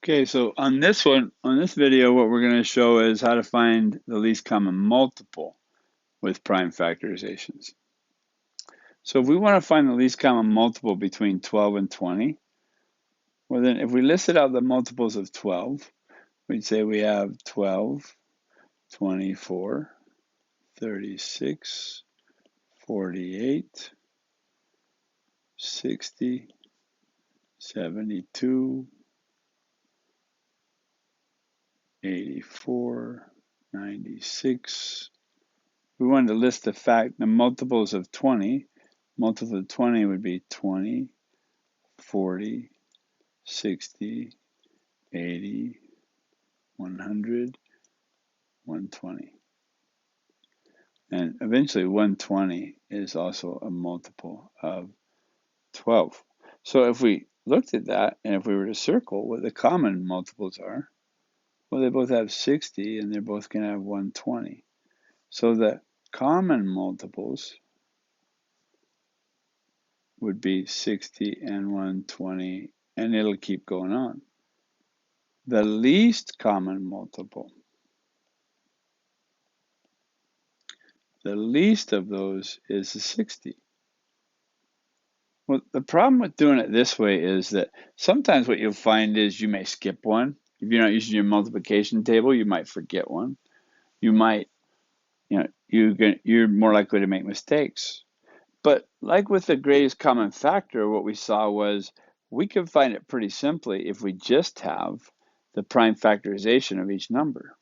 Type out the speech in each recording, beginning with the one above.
Okay, so on this video, what we're going to show is how to find the least common multiple with prime factorizations. So if we want to find the least common multiple between 12 and 20, well then if we listed out the multiples of 12, we'd say we have 12, 24, 36, 48, 60, 72, 84, 96. We wanted to list the multiples of 20. Multiple of 20 would be 20, 40, 60, 80, 100, 120. And eventually 120 is also a multiple of 12. So if we looked at that, and if we were to circle what the common multiples are, well, they both have 60, and they're both going to have 120. So the common multiples would be 60 and 120, and it'll keep going on. The least common multiple, the least of those is the 60. Well, the problem with doing it this way is that sometimes what you'll find is you may skip one. If you're not using your multiplication table, you might forget one. You might, you're more likely to make mistakes. But like with the greatest common factor, what we saw was we can find it pretty simply if we just have the prime factorization of each number.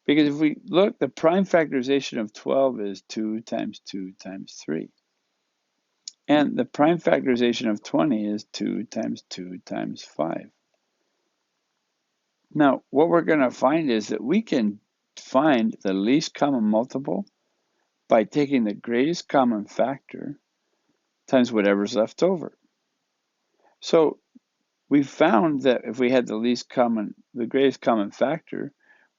Because if we look, the prime factorization of 12 is 2 times 2 times 3. And the prime factorization of 20 is 2 times 2 times 5. Now, what we're going to find is that we can find the least common multiple by taking the greatest common factor times whatever's left over. So we found that if we had the greatest common factor,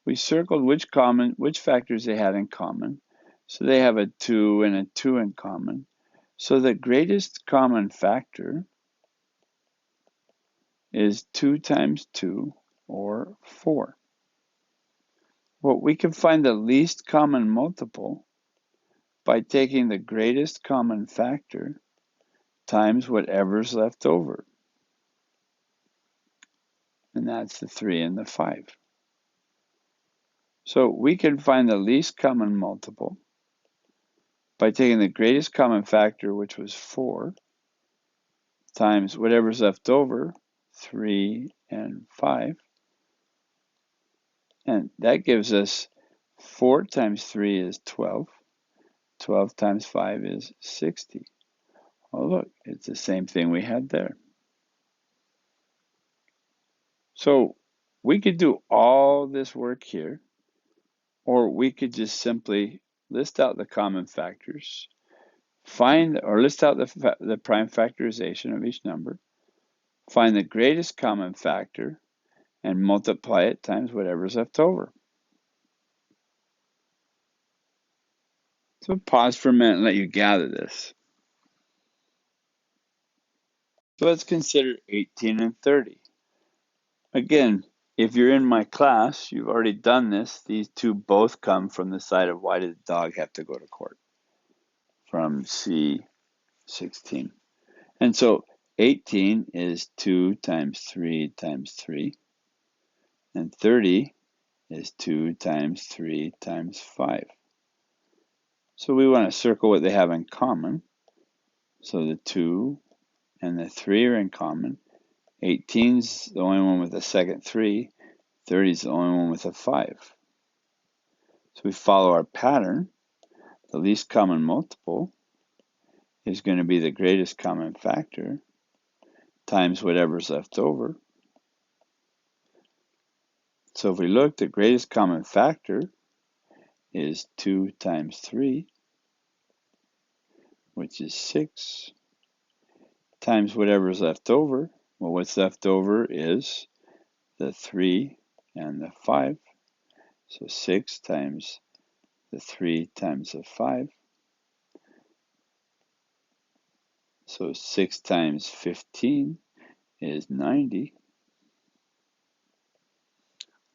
we circled which factors they had in common. So they have a 2 and a 2 in common. So the greatest common factor is 2 times 2, or 4. Well, we can find the least common multiple by taking the greatest common factor times whatever's left over. And that's the 3 and the 5. So we can find the least common multiple by taking the greatest common factor, which was 4, times whatever's left over, 3 and 5. And that gives us 4 times 3 is 12. 12 times 5 is 60. Oh, look, it's the same thing we had there. So we could do all this work here, or we could just simply list out the common factors, list out the prime factorization of each number, find the greatest common factor, and multiply it times whatever's left over. So pause for a minute and let you gather this. So let's consider 18 and 30. Again, if you're in my class, you've already done this. These two both come from the side of why did the dog have to go to court, from C16. And so 18 is 2 times 3 times 3. And 30 is 2 times 3 times 5. So we want to circle what they have in common. So the 2 and the 3 are in common. 18's the only one with a second 3. 30's the only one with a 5. So we follow our pattern. The least common multiple is going to be the greatest common factor times whatever's left over. So if we look, the greatest common factor is 2 times 3, which is 6, times whatever's left over. Well, what's left over is the 3 and the 5. So 6 times the 3 times the 5. So 6 times 15 is 90.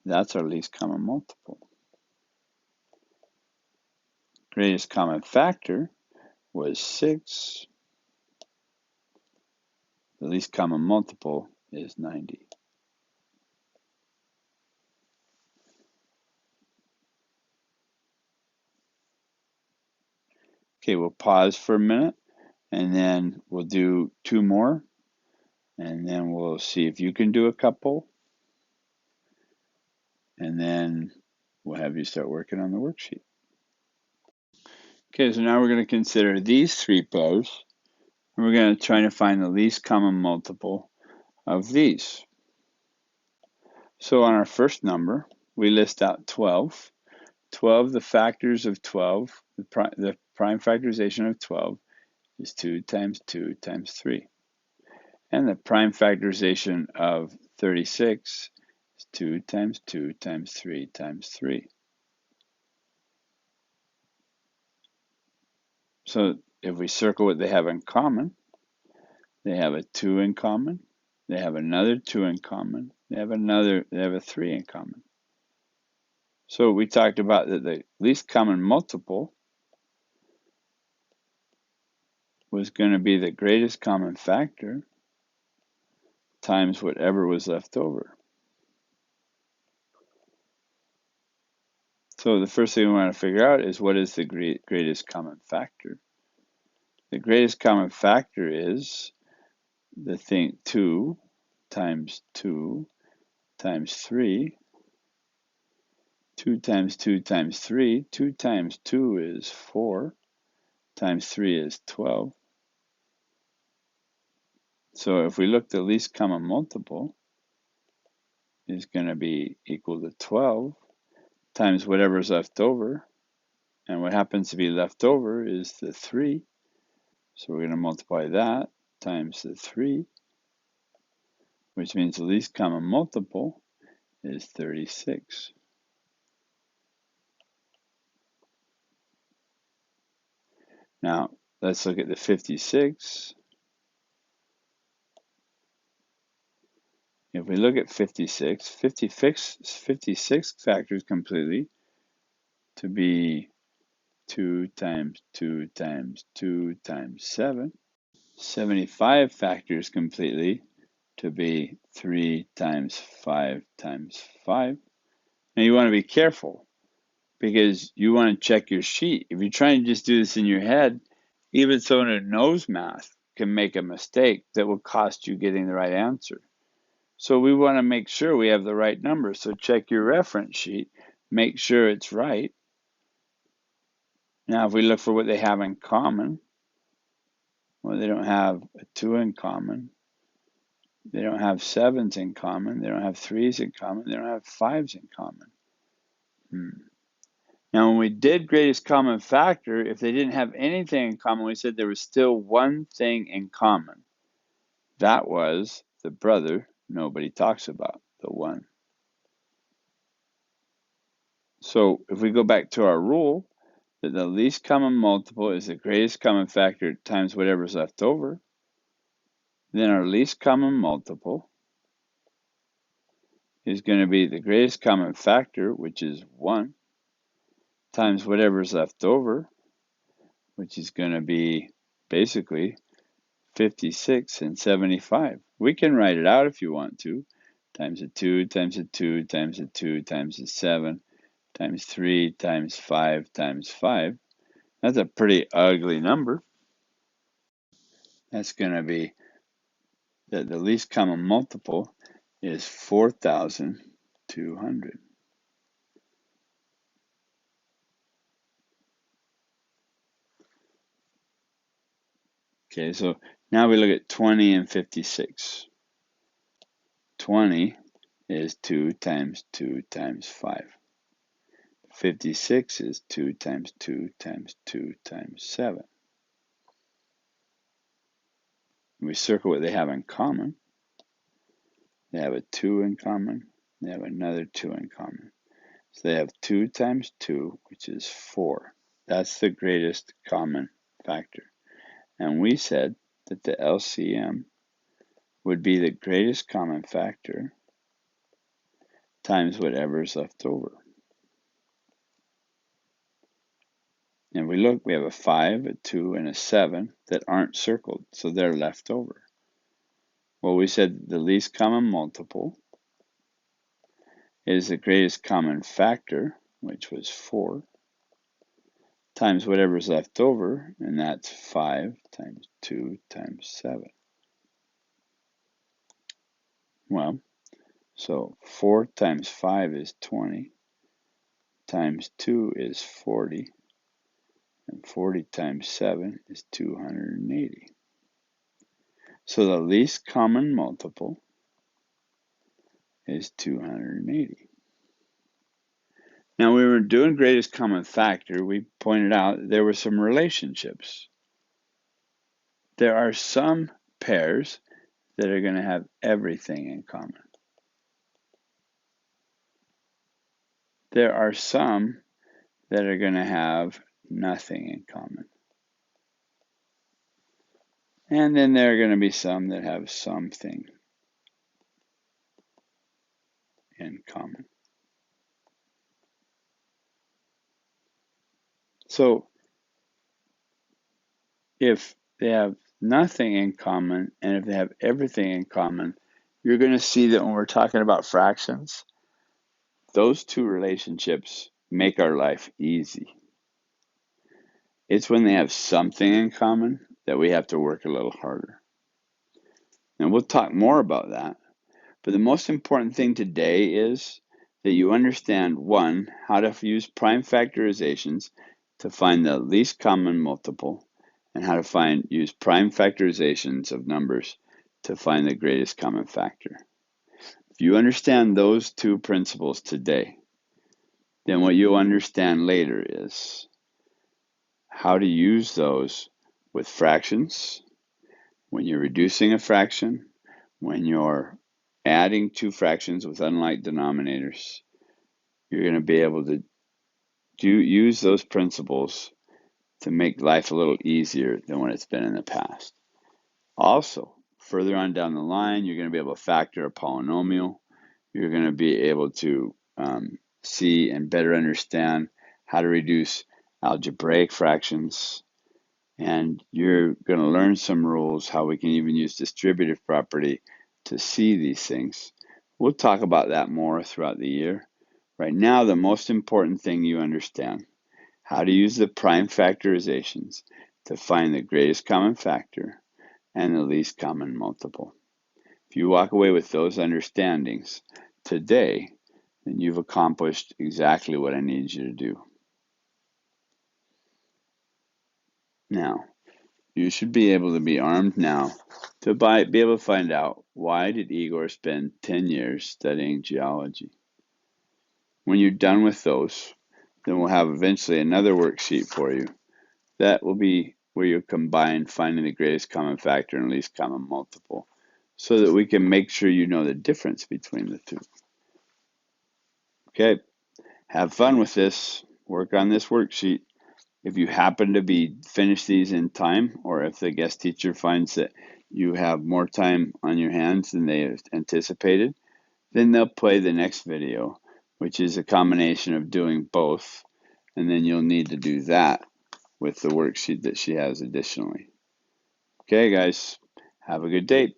That's our least common multiple. Greatest common factor was 6. The least common multiple is 90. Okay, we'll pause for a minute, and then we'll do 2 more, and then we'll see if you can do a couple, and then we'll have you start working on the worksheet. Okay, so now we're going to consider these 3 pairs, and we're going to try to find the least common multiple of these. So on our first number, we list out 12. 12, the factors of 12, the prime factorization of 12 is 2 times 2 times 3. And the prime factorization of 36 is 2 times 2 times 3 times 3. So if we circle what they have in common, they have a 2 in common, they have another 2 in common, they have a 3 in common. So we talked about that the least common multiple was going to be the greatest common factor times whatever was left over. So the first thing we want to figure out is what is the greatest common factor. The greatest common factor is the thing 2 times 2 times 3. 2 times 2 times 3. 2 times 2 is 4 times 3 is 12. So if we look, the least common multiple is going to be equal to 12 times whatever's left over. And what happens to be left over is the 3. So we're going to multiply that times the 3, which means the least common multiple is 36. Now, let's look at the 56. If we look at 56, 56 factors completely to be 2 times 2 times 2 times 7. 75 factors completely to be 3 times 5 times 5. Now you want to be careful because you want to check your sheet. If you're trying to just do this in your head, even someone who knows math can make a mistake that will cost you getting the right answer. So we want to make sure we have the right number. So check your reference sheet, make sure it's right. Now if we look for what they have in common, well, they don't have a 2 in common. They don't have 7s in common. They don't have 3s in common. They don't have 5s in common. Now, when we did greatest common factor, if they didn't have anything in common, we said there was still one thing in common. That was the brother nobody talks about, the 1. So if we go back to our rule, that the least common multiple is the greatest common factor times whatever's left over, then our least common multiple is going to be the greatest common factor, which is 1, times whatever's left over, which is going to be basically 56 and 75. We can write it out if you want to. Times a 2, times a 2, times a 2, times a 7, times 3, times 5, times 5. That's a pretty ugly number. That's going to be that the least common multiple is 4,200. Okay, so now we look at 20 and 56. 20 is 2 times 2 times 5. 56 is 2 times 2 times 2 times 7. We circle what they have in common. They have a 2 in common. They have another 2 in common. So they have 2 times 2, which is 4. That's the greatest common factor. And we said that the LCM would be the greatest common factor times whatever is left over. And we look, we have a 5, a 2, and a 7 that aren't circled, so they're left over. Well, we said the least common multiple is the greatest common factor, which was 4, times whatever's left over, and that's 5 times 2 times 7. Well, so 4 times 5 is 20, times 2 is 40, and 40 times 7 is 280. So the least common multiple is 280. Now, when we were doing greatest common factor, we pointed out there were some relationships. There are some pairs that are going to have everything in common. There are some that are going to have nothing in common. And then there are going to be some that have something in common. So if they have nothing in common and if they have everything in common, you're going to see that when we're talking about fractions, those two relationships make our life easy. It's when they have something in common that we have to work a little harder. And we'll talk more about that. But the most important thing today is that you understand, one, how to use prime factorizations to find the least common multiple, and how to use prime factorizations of numbers to find the greatest common factor. If you understand those two principles today, then what you'll understand later is how to use those with fractions, when you're reducing a fraction, when you're adding two fractions with unlike denominators. You're going to be able to use those principles to make life a little easier than what it's been in the past. Also, further on down the line, you're going to be able to factor a polynomial. You're going to be able to see and better understand how to reduce algebraic fractions. And you're going to learn some rules, how we can even use distributive property to see these things. We'll talk about that more throughout the year. Right now, the most important thing you understand, how to use the prime factorizations to find the greatest common factor and the least common multiple. If you walk away with those understandings today, then you've accomplished exactly what I need you to do. Now, you should be able to be armed now to be able to find out, why did Igor spend 10 years studying geology? When you're done with those, then we'll have eventually another worksheet for you. That will be where you combine finding the greatest common factor and least common multiple, so that we can make sure you know the difference between the two. Okay, have fun with this. Work on this worksheet. If you happen to be finished these in time, or if the guest teacher finds that you have more time on your hands than they anticipated, then they'll play the next video, which is a combination of doing both, and then you'll need to do that with the worksheet that she has additionally. Okay, guys, have a good day.